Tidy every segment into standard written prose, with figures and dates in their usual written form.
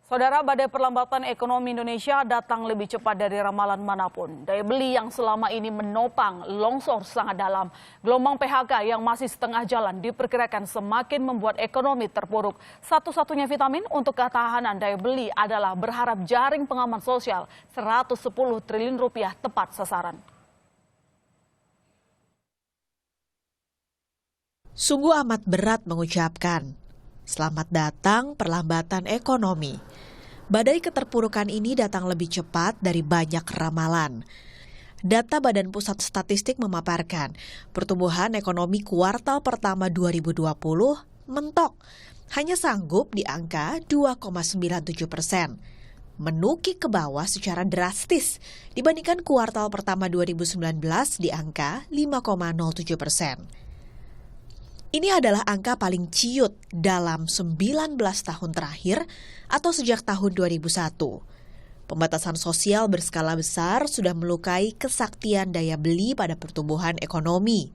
Saudara, badai perlambatan ekonomi Indonesia datang lebih cepat dari ramalan manapun. Daya beli yang selama ini menopang longsor sangat dalam. Gelombang PHK yang masih setengah jalan diperkirakan semakin membuat ekonomi terpuruk. Satu-satunya vitamin untuk ketahanan daya beli adalah berharap jaring pengaman sosial 110 triliun rupiah tepat sasaran. Sungguh amat berat mengucapkan, selamat datang perlambatan ekonomi. Badai keterpurukan ini datang lebih cepat dari banyak ramalan. Data Badan Pusat Statistik memaparkan, pertumbuhan ekonomi kuartal pertama 2020 mentok, hanya sanggup di angka 2,97%. Menukik ke bawah secara drastis dibandingkan kuartal pertama 2019 di angka 5,07%. Ini adalah angka paling ciut dalam 19 tahun terakhir atau sejak tahun 2001. Pembatasan sosial berskala besar sudah melukai kesaktian daya beli pada pertumbuhan ekonomi.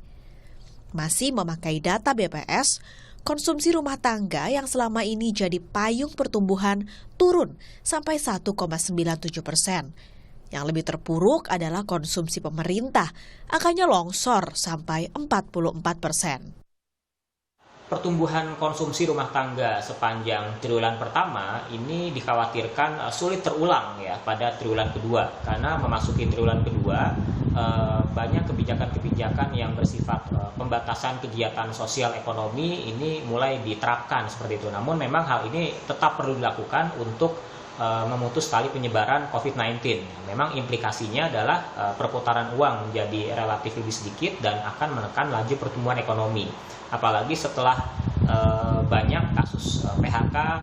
Masih memakai data BPS, konsumsi rumah tangga yang selama ini jadi payung pertumbuhan turun sampai 1,97%. Yang lebih terpuruk adalah konsumsi pemerintah, angkanya longsor sampai 44%. Pertumbuhan konsumsi rumah tangga sepanjang triwulan pertama ini dikhawatirkan sulit terulang ya pada triwulan kedua, karena memasuki triwulan kedua banyak kebijakan-kebijakan yang bersifat pembatasan kegiatan sosial ekonomi ini mulai diterapkan seperti itu. Namun memang hal ini tetap perlu dilakukan untuk memutus tali penyebaran COVID-19. Memang implikasinya adalah perputaran uang menjadi relatif lebih sedikit dan akan menekan laju pertumbuhan ekonomi. Apalagi setelah banyak kasus PHK.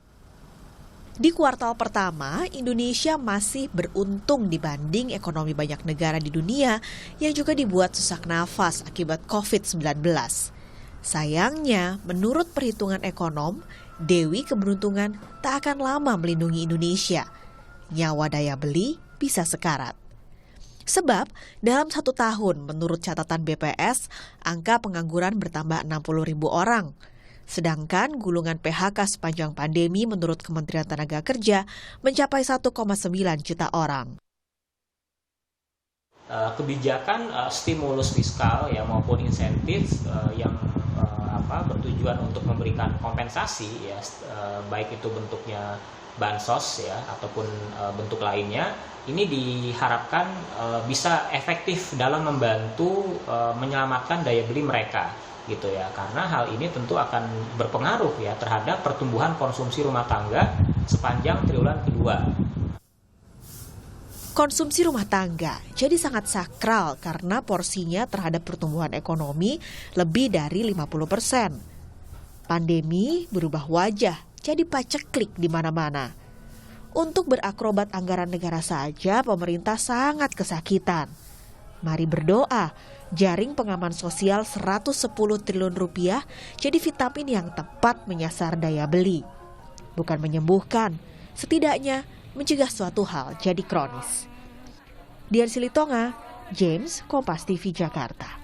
Di kuartal pertama, Indonesia masih beruntung dibanding ekonomi banyak negara di dunia yang juga dibuat sesak nafas akibat COVID-19. Sayangnya, menurut perhitungan ekonom, Dewi Keberuntungan tak akan lama melindungi Indonesia. Nyawa daya beli bisa sekarat. Sebab dalam 1 tahun menurut catatan BPS, angka pengangguran bertambah 60.000 orang. Sedangkan gulungan PHK sepanjang pandemi menurut Kementerian Tenaga Kerja mencapai 1,9 juta orang. Kebijakan stimulus fiskal ya maupun insentif yang bertujuan untuk memberikan kompensasi ya, baik itu bentuknya bansos ya ataupun bentuk lainnya, ini diharapkan bisa efektif dalam membantu menyelamatkan daya beli mereka gitu ya, karena hal ini tentu akan berpengaruh ya terhadap pertumbuhan konsumsi rumah tangga sepanjang triwulan kedua. Konsumsi rumah tangga jadi sangat sakral karena porsinya terhadap pertumbuhan ekonomi lebih dari 50%. Pandemi berubah wajah jadi paceklik di mana-mana. Untuk berakrobat anggaran negara saja pemerintah sangat kesakitan. Mari berdoa, jaring pengaman sosial 110 triliun rupiah jadi vitamin yang tepat menyasar daya beli. Bukan menyembuhkan, setidaknya mencegah suatu hal jadi kronis. Dian Silitonga, James, Kompas TV Jakarta.